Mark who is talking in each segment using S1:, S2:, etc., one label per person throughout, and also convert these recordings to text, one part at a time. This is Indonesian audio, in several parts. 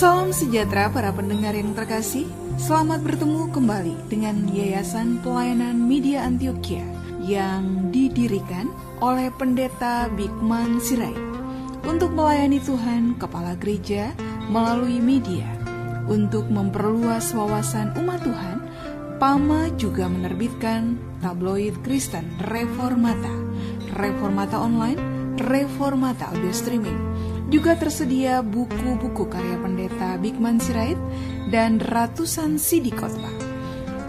S1: Salam sejahtera para pendengar yang terkasih. Selamat bertemu kembali dengan Yayasan Pelayanan Media Antioquia yang didirikan oleh Pendeta Bigman Sirait untuk melayani Tuhan Kepala Gereja melalui media. Untuk memperluas wawasan umat Tuhan, PAMA juga menerbitkan tabloid Kristen Reformata, Reformata Online, Reformata Audio Streaming. Juga tersedia buku-buku karya Pendeta Bigman Sirait dan ratusan CD khotbah.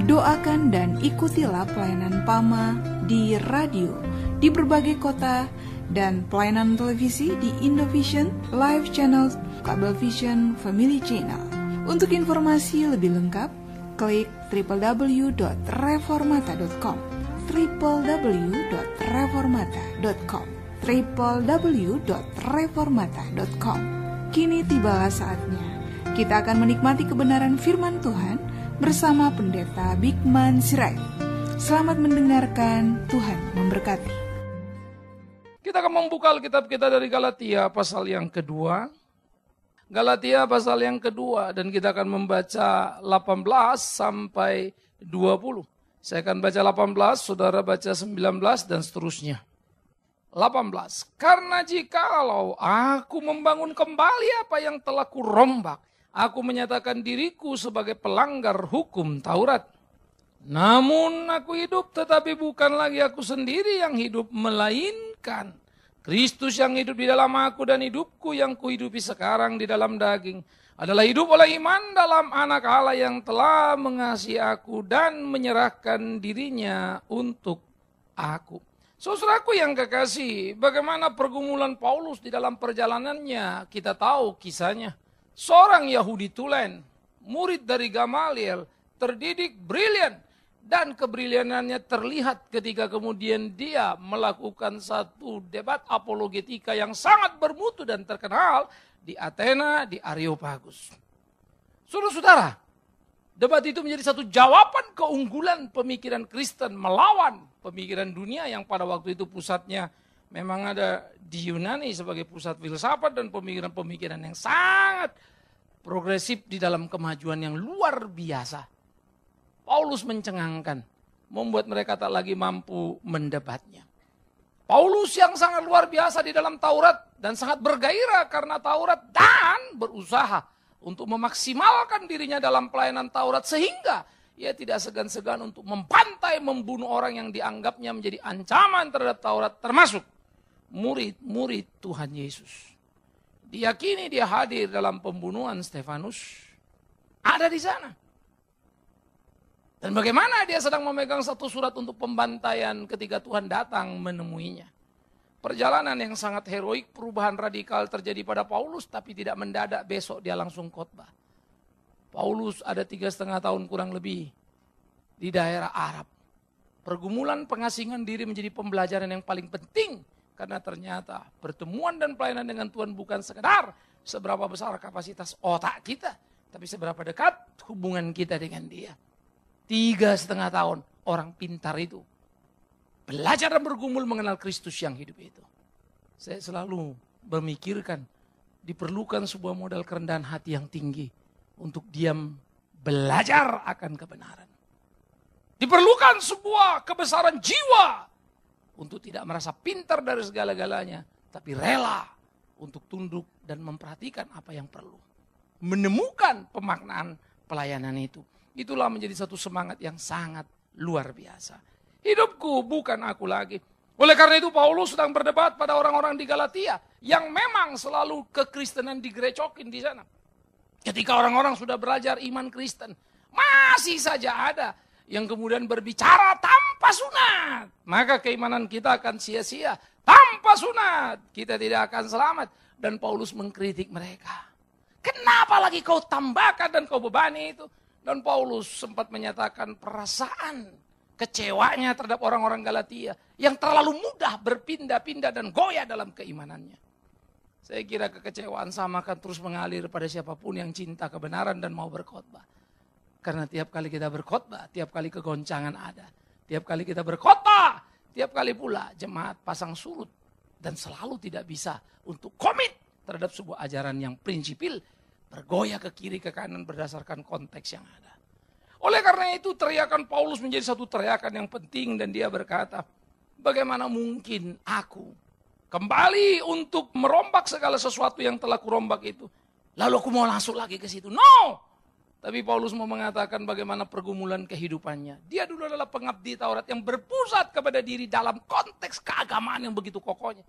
S1: Doakan dan ikutilah pelayanan PAMA di radio di berbagai kota dan pelayanan televisi di Indovision, Live Channel, Cablevision, Family Channel. Untuk informasi lebih lengkap, klik www.reformata.com, www.reformata.com, www.reformata.com. Kini tibalah saatnya kita akan menikmati kebenaran firman Tuhan bersama Pendeta Bigman Sirait. Selamat mendengarkan, Tuhan memberkati.
S2: Kita akan membuka Alkitab kita dari Galatia pasal yang kedua. Galatia pasal yang kedua, dan kita akan membaca 18 sampai 20. Saya akan baca 18, saudara baca 19 dan seterusnya. 18. Karena jikalau aku membangun kembali apa yang telah kurombak, aku menyatakan diriku sebagai pelanggar hukum Taurat. Namun aku hidup, tetapi bukan lagi aku sendiri yang hidup, melainkan Kristus yang hidup di dalam aku, dan hidupku yang kuhidupi sekarang di dalam daging adalah hidup oleh iman dalam Anak Allah yang telah mengasihi aku dan menyerahkan dirinya untuk aku. Saudaraku yang kekasih, bagaimana pergumulan Paulus di dalam perjalanannya, kita tahu kisahnya. Seorang Yahudi tulen, murid dari Gamaliel, terdidik, brilian. Dan kebrilianannya terlihat ketika kemudian dia melakukan satu debat apologetika yang sangat bermutu dan terkenal di Athena, di Areopagus. Saudara-saudara, debat itu menjadi satu jawaban keunggulan pemikiran Kristen melawan pemikiran dunia yang pada waktu itu pusatnya memang ada di Yunani sebagai pusat filsafat dan pemikiran-pemikiran yang sangat progresif di dalam kemajuan yang luar biasa. Paulus mencengangkan, membuat mereka tak lagi mampu mendebatnya. Paulus yang sangat luar biasa di dalam Taurat dan sangat bergairah karena Taurat dan berusaha untuk memaksimalkan dirinya dalam pelayanan Taurat sehingga ia tidak segan-segan untuk membantai, membunuh orang yang dianggapnya menjadi ancaman terhadap Taurat, termasuk murid-murid Tuhan Yesus. Diyakini dia hadir dalam pembunuhan Stefanus, ada di sana. Dan bagaimana dia sedang memegang satu surat untuk pembantaian ketika Tuhan datang menemuinya. Perjalanan yang sangat heroik, perubahan radikal terjadi pada Paulus, tapi tidak mendadak besok dia langsung khotbah. Paulus ada 3,5 tahun kurang lebih di daerah Arab. Pergumulan pengasingan diri menjadi pembelajaran yang paling penting. Karena ternyata pertemuan dan pelayanan dengan Tuhan bukan sekedar seberapa besar kapasitas otak kita, tapi seberapa dekat hubungan kita dengan dia. 3,5 tahun orang pintar itu belajar dan bergumul mengenal Kristus yang hidup itu. Saya selalu memikirkan diperlukan sebuah modal kerendahan hati yang tinggi untuk diam belajar akan kebenaran. Diperlukan sebuah kebesaran jiwa untuk tidak merasa pintar dari segala-galanya, tapi rela untuk tunduk dan memperhatikan apa yang perlu. Menemukan pemaknaan pelayanan itu. Itulah menjadi satu semangat yang sangat luar biasa. Hidupku bukan aku lagi. Oleh karena itu Paulus sedang berdebat pada orang-orang di Galatia yang memang selalu kekristenan digerecokin di sana. Ketika orang-orang sudah belajar iman Kristen, masih saja ada yang kemudian berbicara tanpa sunat. Maka keimanan kita akan sia-sia. Tanpa sunat kita tidak akan selamat. Dan Paulus mengkritik mereka. Kenapa lagi kau tambahkan dan kau bebani itu? Dan Paulus sempat menyatakan perasaan kecewanya terhadap orang-orang Galatia yang terlalu mudah berpindah-pindah dan goyah dalam keimanannya. Saya kira kekecewaan sama akan terus mengalir pada siapapun yang cinta kebenaran dan mau berkhotbah. Karena tiap kali kita berkhotbah, tiap kali kegoncangan ada. Tiap kali kita berkhotbah, tiap kali pula jemaat pasang surut. Dan selalu tidak bisa untuk komit terhadap sebuah ajaran yang prinsipil. bergoyah ke kiri ke kanan berdasarkan konteks yang ada. Oleh karena itu teriakan Paulus menjadi satu teriakan yang penting dan dia berkata, bagaimana mungkin aku kembali untuk merombak segala sesuatu yang telah kurombak itu. Lalu aku mau langsung lagi ke situ. No! Tapi Paulus mau mengatakan bagaimana pergumulan kehidupannya. Dia dulu adalah pengabdi Taurat yang berpusat kepada diri dalam konteks keagamaan yang begitu kokohnya.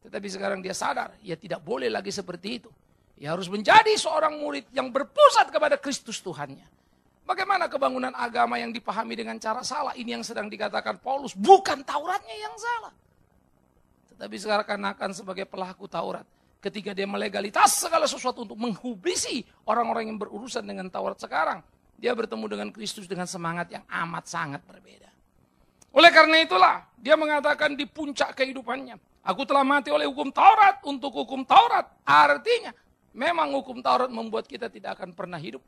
S2: Tetapi sekarang dia sadar, ia tidak boleh lagi seperti itu. Ia harus menjadi seorang murid yang berpusat kepada Kristus Tuhannya. Bagaimana kebangunan agama yang dipahami dengan cara salah, ini yang sedang dikatakan Paulus, bukan Tauratnya yang salah. Tetapi seakan-akan sebagai pelaku Taurat, ketika dia melegalitas segala sesuatu untuk menghubisi orang-orang yang berurusan dengan Taurat sekarang, dia bertemu dengan Kristus dengan semangat yang amat sangat berbeda. Oleh karena itulah, dia mengatakan di puncak kehidupannya, aku telah mati oleh hukum Taurat untuk hukum Taurat. Artinya, memang hukum Taurat membuat kita tidak akan pernah hidup.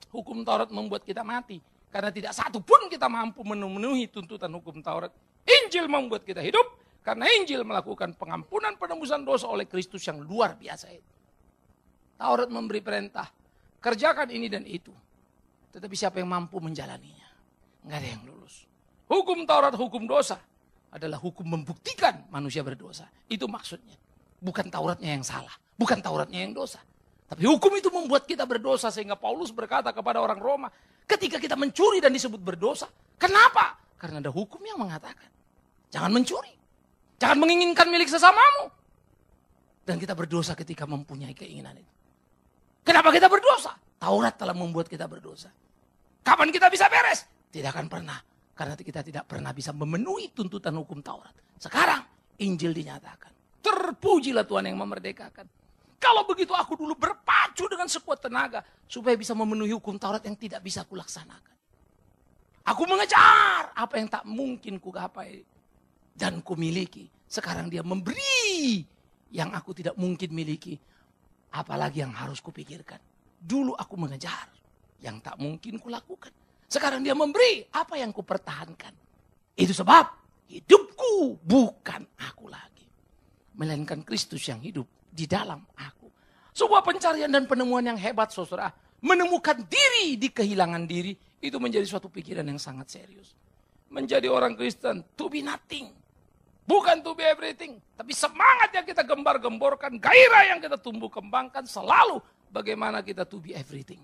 S2: Hukum Taurat membuat kita mati. Karena tidak satu pun kita mampu memenuhi tuntutan hukum Taurat. Injil membuat kita hidup. Karena Injil melakukan pengampunan penebusan dosa oleh Kristus yang luar biasa itu. Taurat memberi perintah. Kerjakan ini dan itu. Tetapi siapa yang mampu menjalaninya? Enggak ada yang lulus. Hukum Taurat, hukum dosa adalah hukum membuktikan manusia berdosa. Itu maksudnya. Bukan Tauratnya yang salah. Bukan Tauratnya yang dosa. Tapi hukum itu membuat kita berdosa sehingga Paulus berkata kepada orang Roma, ketika kita mencuri dan disebut berdosa, kenapa? Karena ada hukum yang mengatakan, jangan mencuri, jangan menginginkan milik sesamamu. Dan kita berdosa ketika mempunyai keinginan itu. Kenapa kita berdosa? Taurat telah membuat kita berdosa. Kapan kita bisa beres? Tidak akan pernah, karena kita tidak pernah bisa memenuhi tuntutan hukum Taurat. Sekarang Injil dinyatakan. Terpujilah Tuhan yang memerdekakan. Kalau begitu aku dulu berpacu dengan sekuat tenaga supaya bisa memenuhi hukum Taurat yang tidak bisa kulaksanakan. Aku mengejar apa yang tak mungkin kugapai dan kumiliki. Sekarang dia memberi yang aku tidak mungkin miliki. Apalagi yang harus kupikirkan. Dulu aku mengejar yang tak mungkin kulakukan. Sekarang dia memberi apa yang kupertahankan. Itu sebab hidupku bukan aku lagi. Melainkan Kristus yang hidup di dalam aku. Sebuah pencarian dan penemuan yang hebat, saudara. Menemukan diri di kehilangan diri, itu menjadi suatu pikiran yang sangat serius. Menjadi orang Kristen, to be nothing. Bukan to be everything. Tapi semangat yang kita gembar-gemborkan, gairah yang kita tumbuh kembangkan, selalu bagaimana kita to be everything.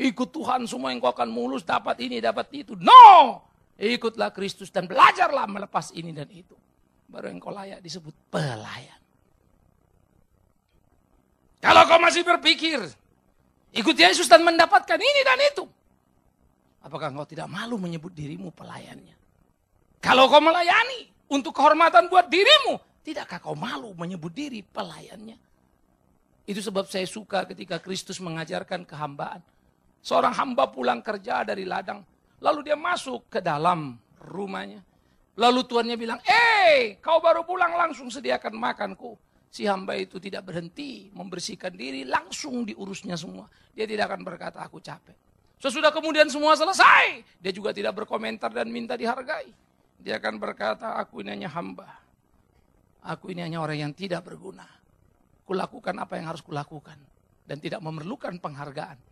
S2: Ikut Tuhan, semua yang kau akan mulus, dapat ini, dapat itu. No! Ikutlah Kristus dan belajarlah melepas ini dan itu. Baru yang kau layak disebut pelayan. Kalau kau masih berpikir, ikut Yesus dan mendapatkan ini dan itu. Apakah kau tidak malu menyebut dirimu pelayannya? Kalau kau melayani untuk kehormatan buat dirimu, tidakkah kau malu menyebut diri pelayannya? Itu sebab saya suka ketika Kristus mengajarkan kehambaan. Seorang hamba pulang kerja dari ladang, lalu dia masuk ke dalam rumahnya. Lalu tuannya bilang, kau baru pulang langsung sediakan makanku. Si hamba itu tidak berhenti membersihkan diri, langsung diurusnya semua. Dia tidak akan berkata, aku capek. Sesudah kemudian semua selesai, dia juga tidak berkomentar dan minta dihargai. Dia akan berkata, aku ini hanya hamba. Aku ini hanya orang yang tidak berguna. Kulakukan apa yang harus kulakukan. Dan tidak memerlukan penghargaan.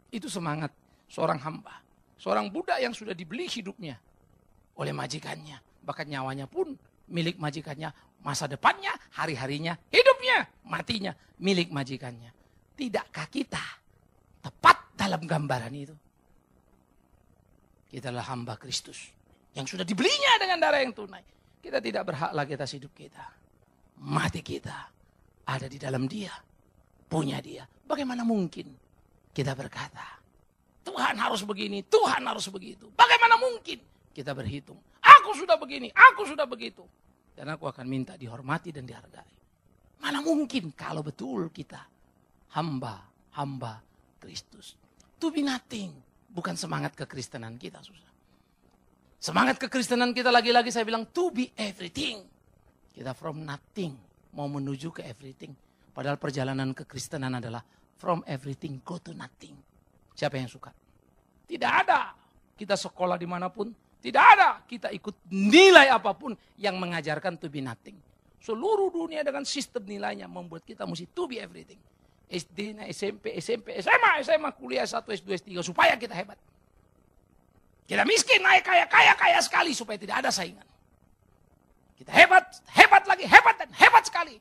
S2: Itu semangat seorang hamba. Seorang budak yang sudah dibeli hidupnya oleh majikannya. Bahkan nyawanya pun milik majikannya. Masa depannya, hari-harinya, hidupnya, matinya, milik majikannya. Tidakkah kita tepat dalam gambaran itu? Kita adalah hamba Kristus yang sudah dibelinya dengan darah yang tunai. Kita tidak berhak lagi atas hidup kita. Mati kita ada di dalam Dia, punya Dia. Bagaimana mungkin kita berkata, Tuhan harus begini, Tuhan harus begitu. Bagaimana mungkin kita berhitung, aku sudah begini, aku sudah begitu. Dan aku akan minta dihormati dan dihargai. Mana mungkin kalau betul kita hamba Kristus. To be nothing. Bukan semangat kekristenan kita, susah. Semangat kekristenan kita lagi-lagi saya bilang to be everything. Kita from nothing mau menuju ke everything. Padahal perjalanan kekristenan adalah from everything go to nothing. Siapa yang suka? Tidak ada. Kita sekolah dimanapun. Tidak ada kita ikut nilai apapun yang mengajarkan to be nothing. Seluruh dunia dengan sistem nilainya membuat kita mesti to be everything. SD, SMP, SMA, kuliah S1, S2, S3 supaya kita hebat. Kita miskin, naik kaya sekali supaya tidak ada saingan. Kita hebat lagi, hebat dan hebat sekali.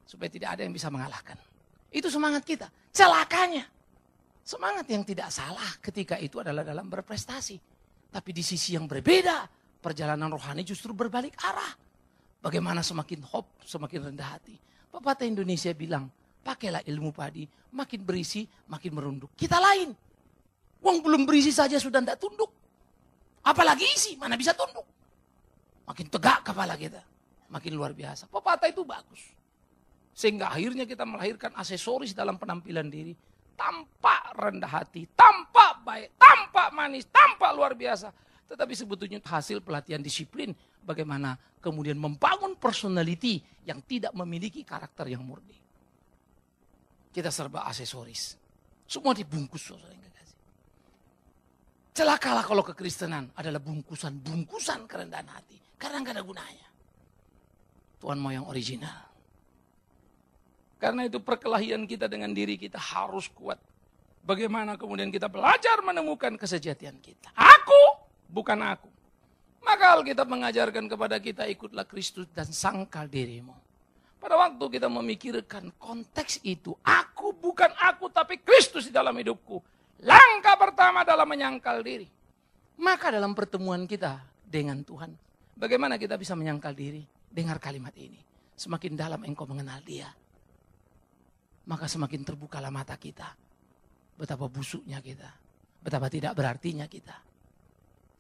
S2: Supaya tidak ada yang bisa mengalahkan. Itu semangat kita. Celakanya, semangat yang tidak salah ketika itu adalah dalam berprestasi. Tapi di sisi yang berbeda, perjalanan rohani justru berbalik arah. Bagaimana semakin hope, semakin rendah hati. Pepatah Indonesia bilang, pakailah ilmu padi, makin berisi, makin merunduk. Kita lain. Wong belum berisi saja sudah tidak tunduk. Apalagi isi, mana bisa tunduk. Makin tegak kepala kita. Makin luar biasa. Pepatah itu bagus. Sehingga akhirnya kita melahirkan aksesoris dalam penampilan diri. Tampak rendah hati, tampak baik, tampak manis, tampak luar biasa. Tetapi sebetulnya hasil pelatihan disiplin. Bagaimana kemudian membangun personality yang tidak memiliki karakter yang murni. Kita serba aksesoris. Semua dibungkus, saudara yang kekasih. Celakalah kalau kekristenan adalah bungkusan-bungkusan kerendahan hati. Karena nggak ada gunanya. Tuhan mau yang original. Karena itu perkelahian kita dengan diri kita harus kuat. Bagaimana kemudian kita belajar menemukan kesejatian kita. Aku, bukan aku. Maka Alkitab mengajarkan kepada kita, ikutlah Kristus dan sangkal dirimu. Pada waktu kita memikirkan konteks itu, aku bukan aku tapi Kristus di dalam hidupku. Langkah pertama adalah menyangkal diri. Maka dalam pertemuan kita dengan Tuhan, bagaimana kita bisa menyangkal diri? Dengar kalimat ini. Semakin dalam engkau mengenal Dia, maka semakin terbukalah mata kita. Betapa busuknya kita. Betapa tidak berartinya kita.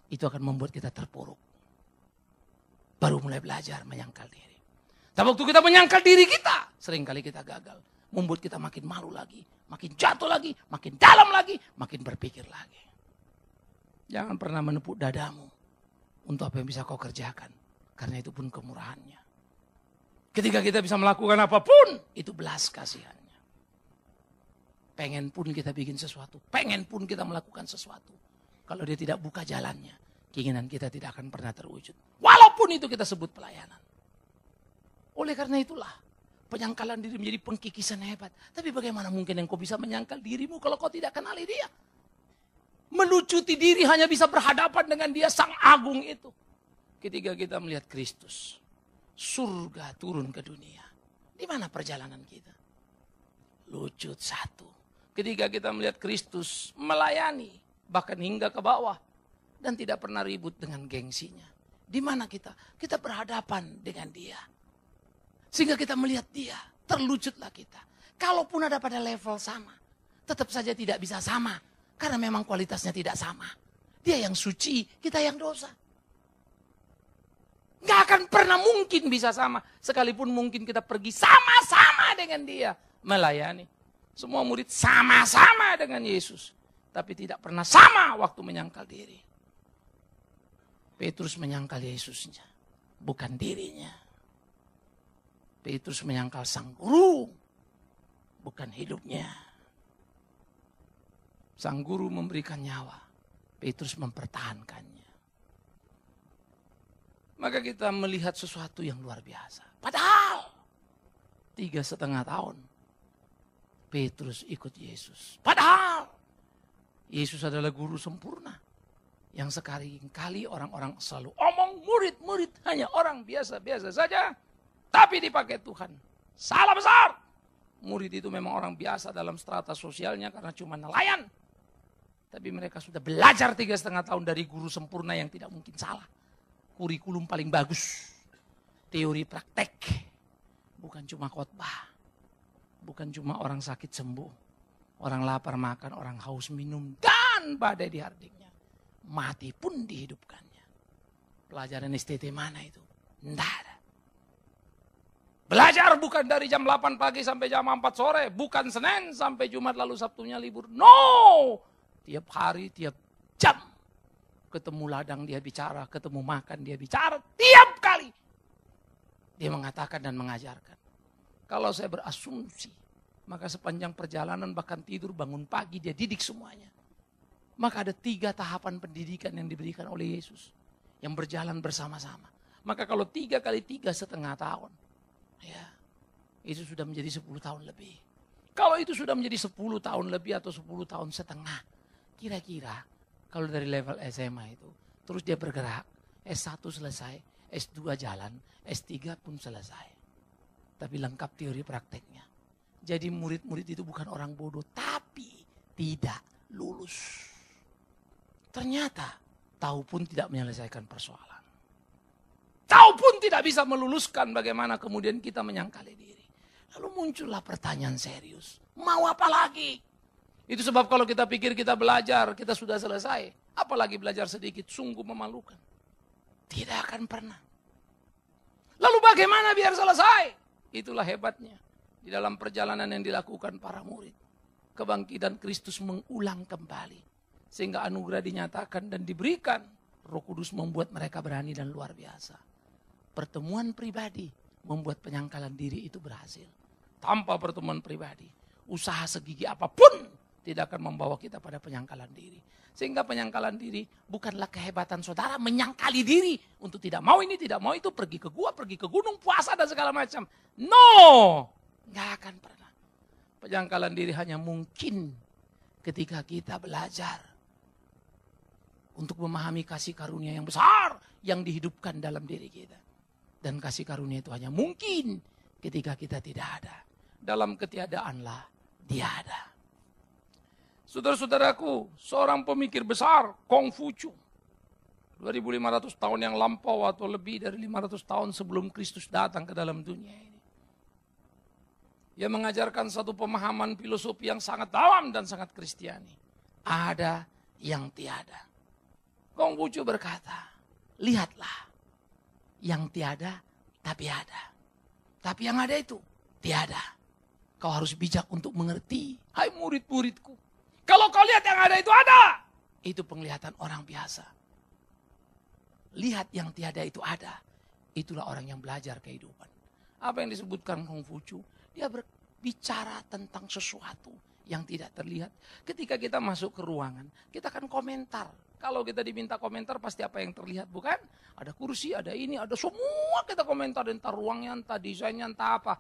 S2: Itu akan membuat kita terpuruk. Baru mulai belajar menyangkal diri. Tapi waktu kita menyangkal diri kita, seringkali kita gagal. Membuat kita makin malu lagi, makin jatuh lagi, makin dalam lagi, makin berpikir lagi. Jangan pernah menepuk dadamu untuk apa yang bisa kau kerjakan. Karena itu pun kemurahannya. Ketika kita bisa melakukan apapun, itu belas kasihannya. Pengen pun kita bikin sesuatu, pengen pun kita melakukan sesuatu. Kalau dia tidak buka jalannya, keinginan kita tidak akan pernah terwujud. Walaupun itu kita sebut pelayanan. Oleh karena itulah, penyangkalan diri menjadi pengkikisan hebat. Tapi bagaimana mungkin engkau bisa menyangkal dirimu kalau kau tidak kenali Dia? Melucuti diri hanya bisa berhadapan dengan Dia Sang Agung itu. Ketika kita melihat Kristus, surga turun ke dunia. Di mana perjalanan kita? Lucut satu. Ketika kita melihat Kristus melayani, bahkan hingga ke bawah. Dan tidak pernah ribut dengan gengsinya. Di mana kita? Kita berhadapan dengan Dia. Sehingga kita melihat Dia, terlucutlah kita. Kalaupun ada pada level sama, tetap saja tidak bisa sama. Karena memang kualitasnya tidak sama. Dia yang suci, kita yang dosa. Gak akan pernah mungkin bisa sama. Sekalipun mungkin kita pergi sama-sama dengan Dia. Melayani. Semua murid sama-sama dengan Yesus. Tapi tidak pernah sama waktu menyangkal diri. Petrus menyangkal Yesusnya. Bukan dirinya. Petrus menyangkal Sang Guru, bukan hidupnya. Sang Guru memberikan nyawa, Petrus mempertahankannya. Maka kita melihat sesuatu yang luar biasa. Padahal 3,5 tahun Petrus ikut Yesus. Padahal Yesus adalah guru sempurna. Yang sekali-kali orang-orang selalu omong murid-murid hanya orang biasa-biasa saja. Tapi dipakai Tuhan. Salah besar. Murid itu memang orang biasa dalam strata sosialnya karena cuma nelayan. Tapi mereka sudah belajar 3,5 tahun dari guru sempurna yang tidak mungkin salah. Kurikulum paling bagus. Teori praktek. Bukan cuma khotbah. Bukan cuma orang sakit sembuh. Orang lapar makan, orang haus minum. Dan badai dihardiknya. Mati pun dihidupkannya. Pelajaran STT mana itu? Tidak ada. Belajar bukan dari jam 8 pagi sampai jam 4 sore. Bukan Senin sampai Jumat lalu Sabtunya libur. No! Tiap hari, tiap jam. Ketemu ladang dia bicara, ketemu makan dia bicara. Tiap kali. Dia mengatakan dan mengajarkan. Kalau saya berasumsi, maka sepanjang perjalanan bahkan tidur bangun pagi dia didik semuanya. Maka ada 3 tahapan pendidikan yang diberikan oleh Yesus. Yang berjalan bersama-sama. Maka kalau 3 kali 3,5 tahun. Ya, itu sudah menjadi 10 tahun lebih. Kalau itu sudah menjadi 10 tahun lebih atau 10 tahun setengah, kira-kira kalau dari level SMA itu, terus dia bergerak, S1 selesai, S2 jalan, S3 pun selesai. Tapi lengkap teori prakteknya. Jadi murid-murid itu bukan orang bodoh, tapi tidak lulus. Ternyata tahu pun tidak menyelesaikan persoalan. Tahu pun tidak bisa meluluskan, bagaimana kemudian kita menyangkali diri. Lalu muncullah pertanyaan serius. Mau apa lagi? Itu sebab kalau kita pikir kita belajar, kita sudah selesai. Apalagi belajar sedikit, sungguh memalukan. Tidak akan pernah. Lalu bagaimana biar selesai? Itulah hebatnya. Di dalam perjalanan yang dilakukan para murid. Kebangkitan Kristus mengulang kembali. Sehingga anugerah dinyatakan dan diberikan. Roh Kudus membuat mereka berani dan luar biasa. Pertemuan pribadi membuat penyangkalan diri itu berhasil. Tanpa pertemuan pribadi, usaha segigi apapun tidak akan membawa kita pada penyangkalan diri. Sehingga penyangkalan diri bukanlah kehebatan saudara menyangkali diri untuk tidak mau ini, tidak mau itu, pergi ke gua, pergi ke gunung, puasa dan segala macam. No, nggak akan pernah. Penyangkalan diri hanya mungkin ketika kita belajar untuk memahami kasih karunia yang besar yang dihidupkan dalam diri kita. Dan kasih karunia itu hanya mungkin ketika kita tidak ada. Dalam ketiadaanlah dia ada. Saudara-saudaraku, seorang pemikir besar, Kongfucu. 2500 tahun yang lampau atau lebih dari 500 tahun sebelum Kristus datang ke dalam dunia ini. Ia mengajarkan satu pemahaman filosofi yang sangat dalam dan sangat Kristiani. Ada yang tiada. Kongfucu berkata, lihatlah. Yang tiada tapi ada. Tapi yang ada itu tiada. Kau harus bijak untuk mengerti. Hai murid-muridku. Kalau kau lihat yang ada itu ada. Itu penglihatan orang biasa. Lihat yang tiada itu ada. Itulah orang yang belajar kehidupan. Apa yang disebutkan Kongfucu? Dia berbicara tentang sesuatu yang tidak terlihat. Ketika kita masuk ke ruangan, kita akan komentar. Kalau kita diminta komentar pasti apa yang terlihat, bukan? Ada kursi, ada ini, ada semua kita komentar. Entah ruangnya, entah desainnya, entah apa.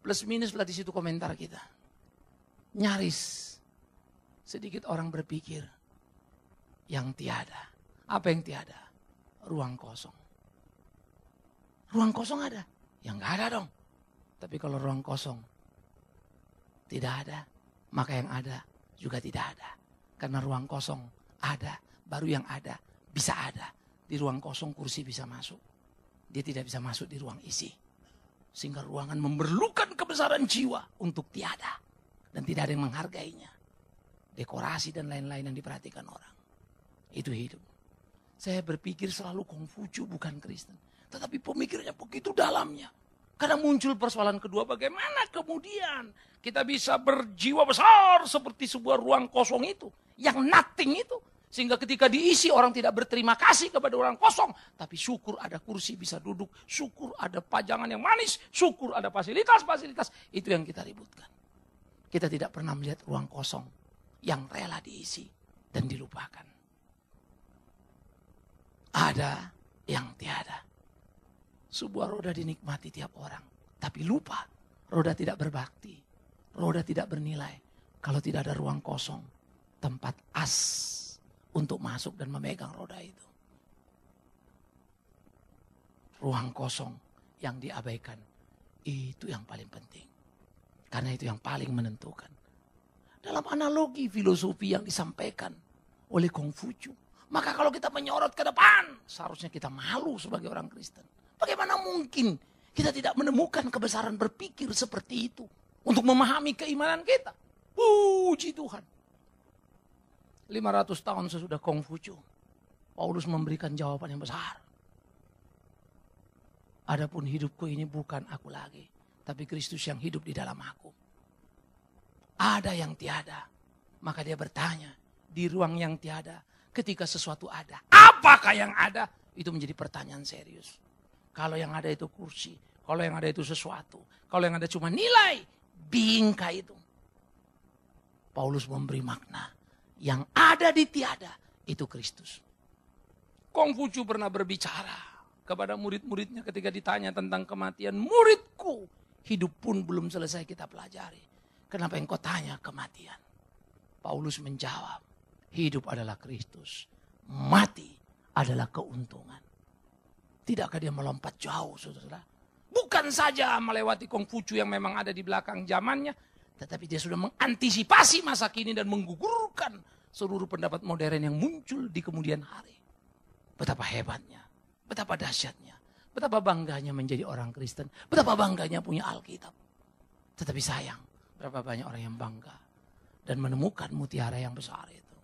S2: Plus minus lah di situ komentar kita. Nyaris sedikit orang berpikir yang tiada. Apa yang tiada? Ruang kosong. Ruang kosong ada? Ya enggak ada dong. Tapi kalau ruang kosong tidak ada, maka yang ada juga tidak ada. Karena ruang kosong ada, baru yang ada bisa ada. Di ruang kosong kursi bisa masuk. Dia tidak bisa masuk di ruang isi. Sehingga ruangan memerlukan kebesaran jiwa untuk tiada. Dan tidak ada yang menghargainya. Dekorasi dan lain-lain yang diperhatikan orang. Itu hidup. Saya berpikir selalu Kongfucu bukan Kristen. Tetapi pemikirannya begitu dalamnya. Karena muncul persoalan kedua, bagaimana kemudian kita bisa berjiwa besar seperti sebuah ruang kosong itu. Yang nothing itu. Sehingga ketika diisi orang tidak berterima kasih kepada orang kosong. Tapi syukur ada kursi bisa duduk. Syukur ada pajangan yang manis. Syukur ada fasilitas-fasilitas. Itu yang kita ributkan. Kita tidak pernah melihat ruang kosong yang rela diisi dan dilupakan. Ada yang tiada. Sebuah roda dinikmati tiap orang. Tapi lupa, roda tidak berbakti. Roda tidak bernilai. Kalau tidak ada ruang kosong. Tempat as untuk masuk dan memegang roda itu. Ruang kosong yang diabaikan. Itu yang paling penting. Karena itu yang paling menentukan. Dalam analogi filosofi yang disampaikan oleh Kongfucu. Maka kalau kita menyorot ke depan, seharusnya kita malu sebagai orang Kristen. Bagaimana mungkin kita tidak menemukan kebesaran berpikir seperti itu. Untuk memahami keimanan kita. Puji Tuhan. 500 tahun sesudah Kongfucu. Paulus memberikan jawaban yang besar. Adapun hidupku ini bukan aku lagi. Tapi Kristus yang hidup di dalam aku. Ada yang tiada. Maka dia bertanya. Di ruang yang tiada. Ketika sesuatu ada. Apakah yang ada? Itu menjadi pertanyaan serius. Kalau yang ada itu kursi. Kalau yang ada itu sesuatu. Kalau yang ada cuma nilai. Bingkai itu. Paulus memberi makna. Yang ada di tiada. Itu Kristus. Kongfucu pernah berbicara kepada murid-muridnya ketika ditanya tentang kematian. Muridku. Hidup pun belum selesai kita pelajari. kenapa engkau tanya kematian? Paulus menjawab, hidup adalah Kristus, mati adalah keuntungan. Tidakkah dia melompat jauh, saudara? Bukan saja melewati Kongfucu yang memang ada di belakang zamannya, tetapi dia sudah mengantisipasi masa kini dan menggugurkan seluruh pendapat modern yang muncul di kemudian hari. Betapa hebatnya, betapa dahsyatnya, betapa bangganya menjadi orang Kristen, betapa bangganya punya Alkitab. Tetapi sayang, berapa banyak orang yang bangga dan menemukan mutiara yang besar itu.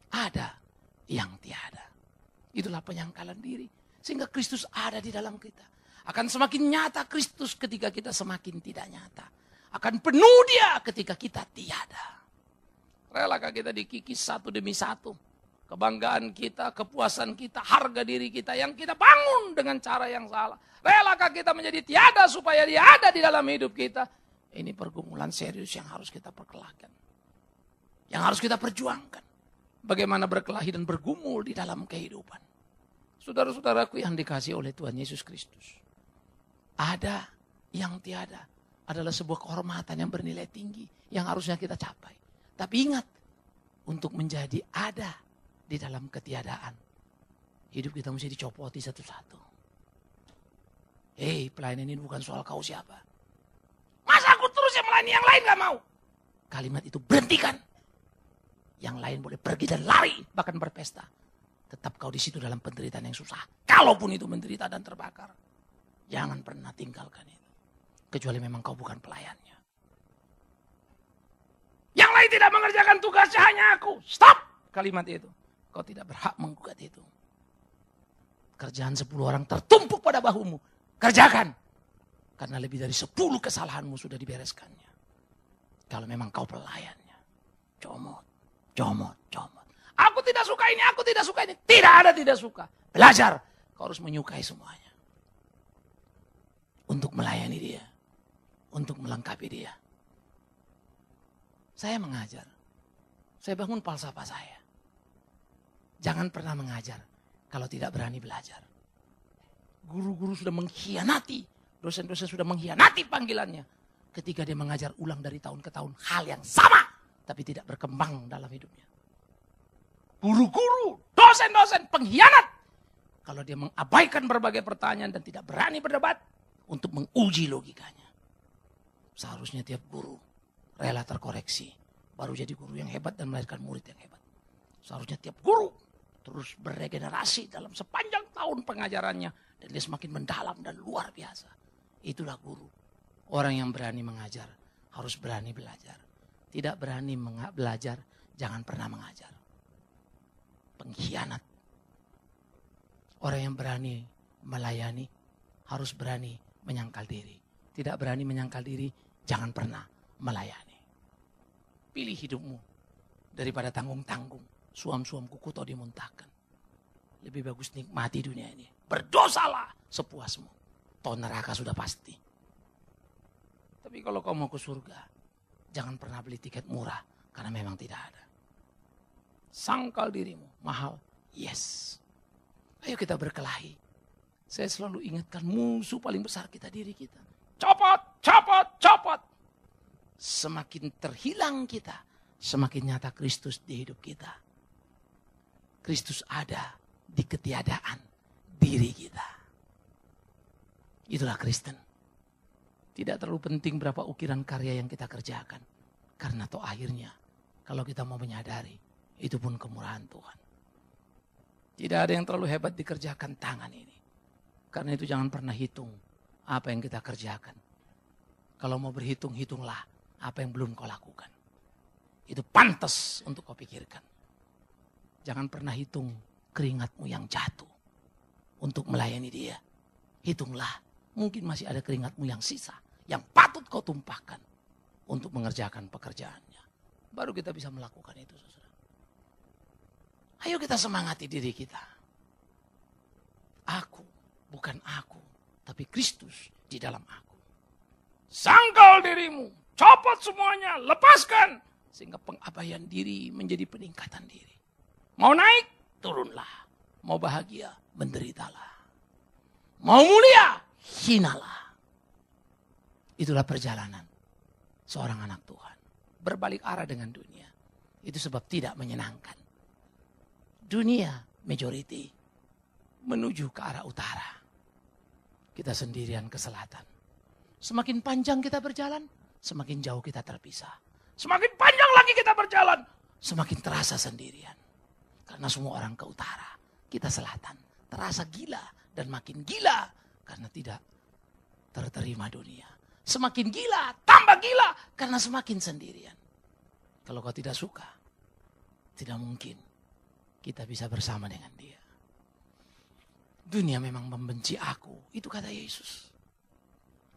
S2: Ada yang tiada. Itulah penyangkalan diri. Sehingga Kristus ada di dalam kita. Akan semakin nyata Kristus ketika kita semakin tidak nyata. Akan penuh dia ketika kita tiada. Relakah kita dikikis satu demi satu? Kebanggaan kita, kepuasan kita, harga diri kita yang kita bangun dengan cara yang salah. Relakah kita menjadi tiada supaya dia ada di dalam hidup kita? Ini pergumulan serius yang harus kita perkelahkan. Yang harus kita perjuangkan. Bagaimana berkelahi dan bergumul di dalam kehidupan. Saudara-saudaraku yang dikasihi oleh Tuhan Yesus Kristus. Ada yang tiada adalah sebuah kehormatan yang bernilai tinggi yang harusnya kita capai. Tapi ingat, untuk menjadi ada di dalam ketiadaan, hidup kita mesti dicopoti satu-satu. Pelayanan ini bukan soal kau siapa. Masa aku terus yang melayani, yang lain gak mau? Kalimat itu berhentikan. Yang lain boleh pergi dan lari, bahkan berpesta. Tetap kau di situ dalam penderitaan yang susah. Kalaupun itu menderita dan terbakar. Jangan pernah tinggalkan itu. Kecuali memang kau bukan pelayannya. Yang lain tidak mengerjakan tugasnya, hanya aku. Stop! Kalimat itu. Kau tidak berhak menggugat itu. Kerjaan 10 orang tertumpuk pada bahumu. Kerjakan. Karena lebih dari 10 kesalahanmu sudah dibereskannya. Kalau memang kau pelayannya. Comot. Aku tidak suka ini, aku tidak suka ini. Tidak ada tidak suka. Belajar. Kau harus menyukai semuanya. Untuk melayani dia. Untuk melengkapi dia. Saya mengajar. Saya bangun falsafah saya. Jangan pernah mengajar kalau tidak berani belajar. Guru-guru sudah mengkhianati. Dosen-dosen sudah mengkhianati panggilannya. Ketika dia mengajar ulang dari tahun ke tahun hal yang sama. Tapi tidak berkembang dalam hidupnya. Guru-guru, dosen-dosen, pengkhianat. Kalau dia mengabaikan berbagai pertanyaan dan tidak berani berdebat untuk menguji logikanya. Seharusnya tiap guru rela terkoreksi. Baru jadi guru yang hebat dan melahirkan murid yang hebat. Seharusnya tiap guru terus beregenerasi dalam sepanjang tahun pengajarannya. Dan dia semakin mendalam dan luar biasa. Itulah guru. Orang yang berani mengajar harus berani belajar. Tidak berani belajar, jangan pernah mengajar. Pengkhianat. Orang yang berani melayani harus berani menyangkal diri. Tidak berani menyangkal diri, jangan pernah melayani. Pilih hidupmu daripada tanggung-tanggung. Suam-suam kuku atau dimuntahkan. Lebih bagus nikmati dunia ini. Berdosalah sepuasmu. Toh neraka sudah pasti. Tapi kalau kau mau ke surga, jangan pernah beli tiket murah, karena memang tidak ada. Sangkal dirimu, mahal, yes. Ayo kita berkelahi. Saya selalu ingatkan musuh paling besar kita, diri kita. Copot. Semakin terhilang kita, semakin nyata Kristus di hidup kita. Kristus ada di ketiadaan diri kita. Itulah Kristen. Tidak terlalu penting berapa ukiran karya yang kita kerjakan. Karena toh akhirnya, kalau kita mau menyadari, itu pun kemurahan Tuhan. Tidak ada yang terlalu hebat dikerjakan tangan ini. Karena itu jangan pernah hitung apa yang kita kerjakan. Kalau mau berhitung, hitunglah apa yang belum kau lakukan. Itu pantas untuk kau pikirkan. Jangan pernah hitung keringatmu yang jatuh untuk melayani dia. Hitunglah, mungkin masih ada keringatmu yang sisa. Yang patut kau tumpahkan untuk mengerjakan pekerjaannya. Baru kita bisa melakukan itu, saudara. Ayo kita semangati diri kita. Aku, bukan aku, tapi Kristus di dalam aku. Sangkal dirimu, copot semuanya, lepaskan. Sehingga pengabaian diri menjadi peningkatan diri. Mau naik, turunlah. Mau bahagia, menderitalah. Mau mulia, hinalah. Itulah perjalanan seorang anak Tuhan. berbalik arah dengan dunia. Itu sebab tidak menyenangkan. Dunia majority menuju ke arah utara. Kita sendirian ke selatan. Semakin panjang kita berjalan, semakin jauh kita terpisah. Semakin panjang lagi kita berjalan, semakin terasa sendirian. Karena semua orang ke utara, kita selatan. Terasa gila dan makin gila karena tidak terterima dunia. Semakin gila, tambah gila karena semakin sendirian. Kalau kau tidak suka, tidak mungkin kita bisa bersama dengan dia. Dunia memang membenci aku, itu kata Yesus.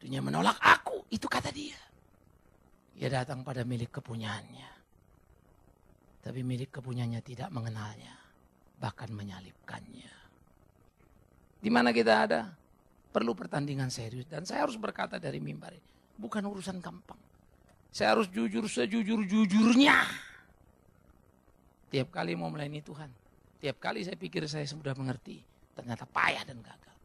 S2: Dunia menolak aku, itu kata dia. Ia datang pada milik kepunyaannya. Tapi milik kepunyaannya tidak mengenalnya, bahkan menyalibkannya. Di mana kita ada? Perlu pertandingan serius. Dan saya harus berkata dari mimbar ini, bukan urusan gampang. Saya harus jujur sejujur-jujurnya. Tiap kali mau melayani Tuhan, tiap kali saya pikir saya sudah mengerti, ternyata payah dan gagal.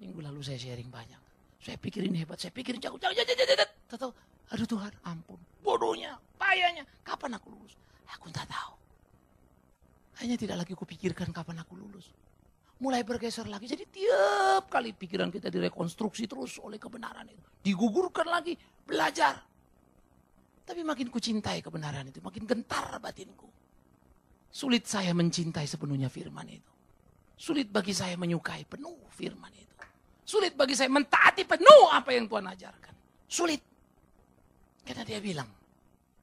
S2: Minggu lalu saya sharing banyak. Saya pikir ini hebat, saya pikir jago. Tahu, aduh Tuhan, ampun. Bodohnya, payahnya. Kapan aku lulus? Aku tak tahu. Hanya tidak lagi kupikirkan kapan aku lulus. Mulai bergeser lagi. Jadi tiap kali pikiran kita direkonstruksi terus oleh kebenaran itu. Digugurkan lagi, belajar. Tapi makin ku cintai kebenaran itu, makin gentar batinku. Sulit saya mencintai sepenuhnya firman itu. Sulit bagi saya menyukai penuh firman itu. Sulit bagi saya mentaati penuh apa yang Tuhan ajarkan. Sulit. Karena dia bilang,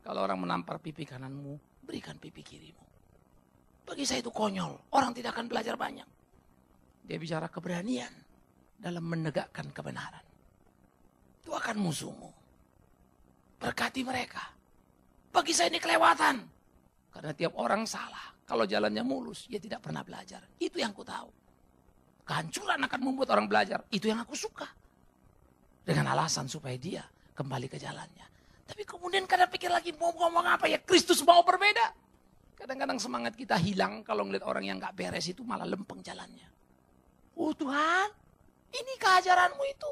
S2: kalau orang menampar pipi kananmu, berikan pipi kirimu. Bagi saya itu konyol. Orang tidak akan belajar banyak. Dia bicara keberanian dalam menegakkan kebenaran. Itu akan musuhmu. Berkati mereka. Bagi saya ini kelewatan. Karena tiap orang salah. Kalau jalannya mulus, dia tidak pernah belajar. Itu yang aku tahu. Kehancuran akan membuat orang belajar. Itu yang aku suka. Dengan alasan supaya dia kembali ke jalannya. Tapi kemudian kadang pikir lagi mau ngomong apa ya. Kristus mau berbeda. Kadang-kadang semangat kita hilang kalau ngeliat orang yang gak beres itu malah lempeng jalannya. Oh Tuhan, ini keajaranmu itu.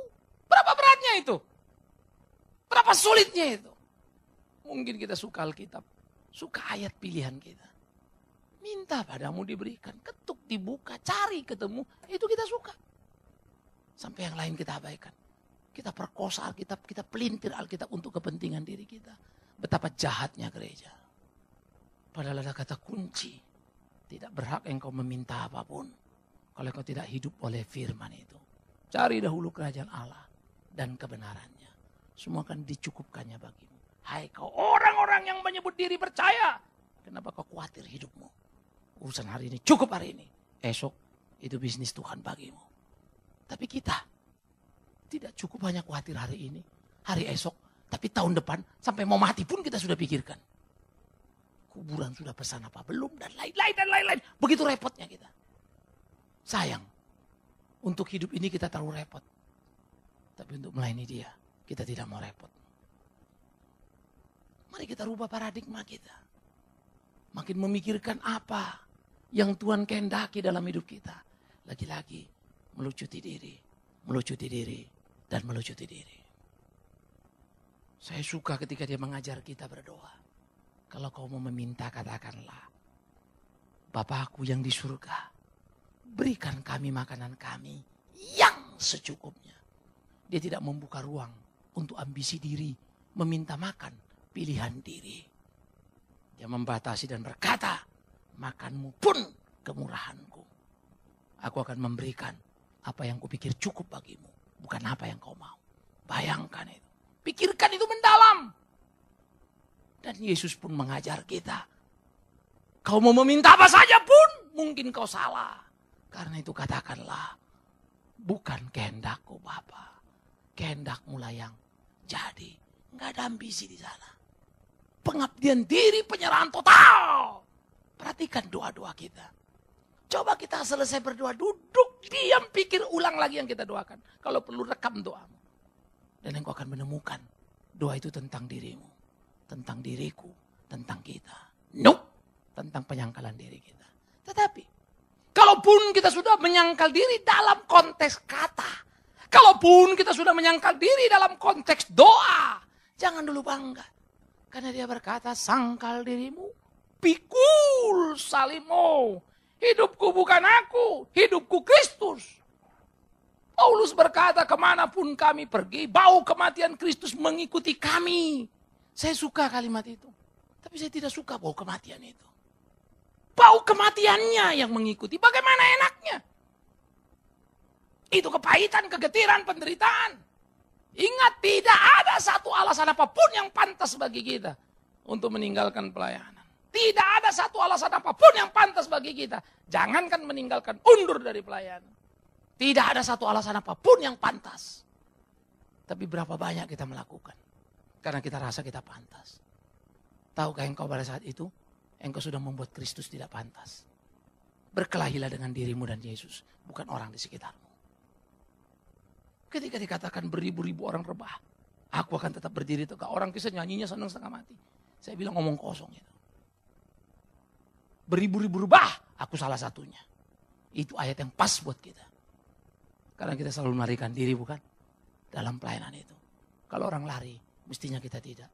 S2: Berapa beratnya itu? Berapa sulitnya itu? Mungkin kita suka Alkitab. Suka ayat pilihan kita. Minta padamu diberikan. Ketuk dibuka, cari ketemu. Itu kita suka. Sampai yang lain kita abaikan. Kita perkosa Alkitab, kita pelintir Alkitab untuk kepentingan diri kita. Betapa jahatnya gereja. Padahal ada kata kunci. Tidak berhak engkau meminta apapun. Kalau engkau tidak hidup oleh firman itu. Cari dahulu kerajaan Allah dan kebenarannya. Semua akan dicukupkannya bagimu. Hai kau orang-orang yang menyebut diri percaya. Kenapa kau khawatir hidupmu? Urusan hari ini cukup hari ini. Esok itu bisnis Tuhan bagimu. Tapi kita tidak cukup hanya khawatir hari ini. Hari esok. Tapi tahun depan sampai mau mati pun kita sudah pikirkan. Kuburan sudah pesan apa belum dan lain-lain dan lain-lain. Begitu repotnya kita. Sayang. Untuk hidup ini kita terlalu repot. Tapi untuk melayani dia kita tidak mau repot. Mari kita rubah paradigma kita. Makin memikirkan apa yang Tuhan kehendaki dalam hidup kita. Lagi-lagi melucuti diri, melucuti diri, dan melucuti diri. Saya suka ketika dia mengajar kita berdoa. Kalau kau mau meminta katakanlah, Bapakku yang di surga, berikan kami makanan kami yang secukupnya. Dia tidak membuka ruang untuk ambisi diri, meminta makan pilihan diri. Dia membatasi dan berkata, makanmu pun kemurahanku. Aku akan memberikan apa yang kupikir cukup bagimu, bukan apa yang kau mau. Bayangkan itu. Pikirkan itu mendalam. Dan Yesus pun mengajar kita. Kau mau meminta apa saja pun, mungkin kau salah. Karena itu katakanlah, bukan kehendakku Bapa, kehendakmu lah yang jadi. Enggak ada ambisi di sana. Pengabdian diri, penyerahan total. Perhatikan doa-doa kita. Coba kita selesai berdoa, duduk, diam, pikir ulang lagi yang kita doakan. Kalau perlu rekam doamu. Dan engkau akan menemukan doa itu tentang dirimu, tentang diriku, tentang kita. Tentang penyangkalan diri kita. Tetapi, kalaupun kita sudah menyangkal diri dalam konteks kata, kalaupun kita sudah menyangkal diri dalam konteks doa, jangan dulu bangga. Karena dia berkata, sangkal dirimu, pikul salibmu. Hidupku bukan aku, hidupku Kristus. Paulus berkata, kemanapun kami pergi, bau kematian Kristus mengikuti kami. Saya suka kalimat itu. Tapi saya tidak suka bau kematian itu. Bau kematiannya yang mengikuti, bagaimana enaknya? Itu kepahitan, kegetiran, penderitaan. Ingat, tidak ada satu alasan apapun yang pantas bagi kita untuk meninggalkan pelayanan. Tidak ada satu alasan apapun yang pantas bagi kita. Jangankan meninggalkan, undur dari pelayanan. Tidak ada satu alasan apapun yang pantas. Tapi berapa banyak kita melakukan. Karena kita rasa kita pantas. Tahukah engkau pada saat itu, engkau sudah membuat Kristus tidak pantas. Berkelahilah dengan dirimu dan Yesus, bukan orang di sekitarmu. Ketika dikatakan beribu-ribu orang rebah, aku akan tetap berdiri tegak. Orang kisah nyanyinya senang setengah mati. Saya bilang ngomong kosong itu. Beribu-ribu rebah, aku salah satunya. Itu ayat yang pas buat kita. Karena kita selalu melarikan diri bukan? Dalam pelayanan itu. Kalau orang lari, mestinya kita tidak.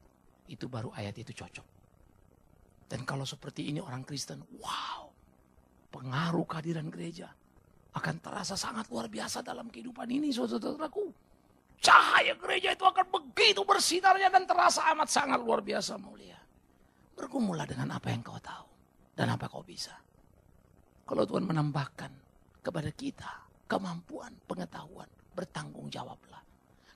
S2: Itu baru ayat itu cocok. Dan kalau seperti ini orang Kristen, wow. Pengaruh kehadiran gereja akan terasa sangat luar biasa dalam kehidupan ini, saudara-saudaraku. Cahaya gereja itu akan begitu bersinarnya dan terasa amat sangat luar biasa mulia. Bergumullah dengan apa yang kau tahu dan apa kau bisa. Kalau Tuhan menambahkan kepada kita kemampuan, pengetahuan, bertanggung jawablah.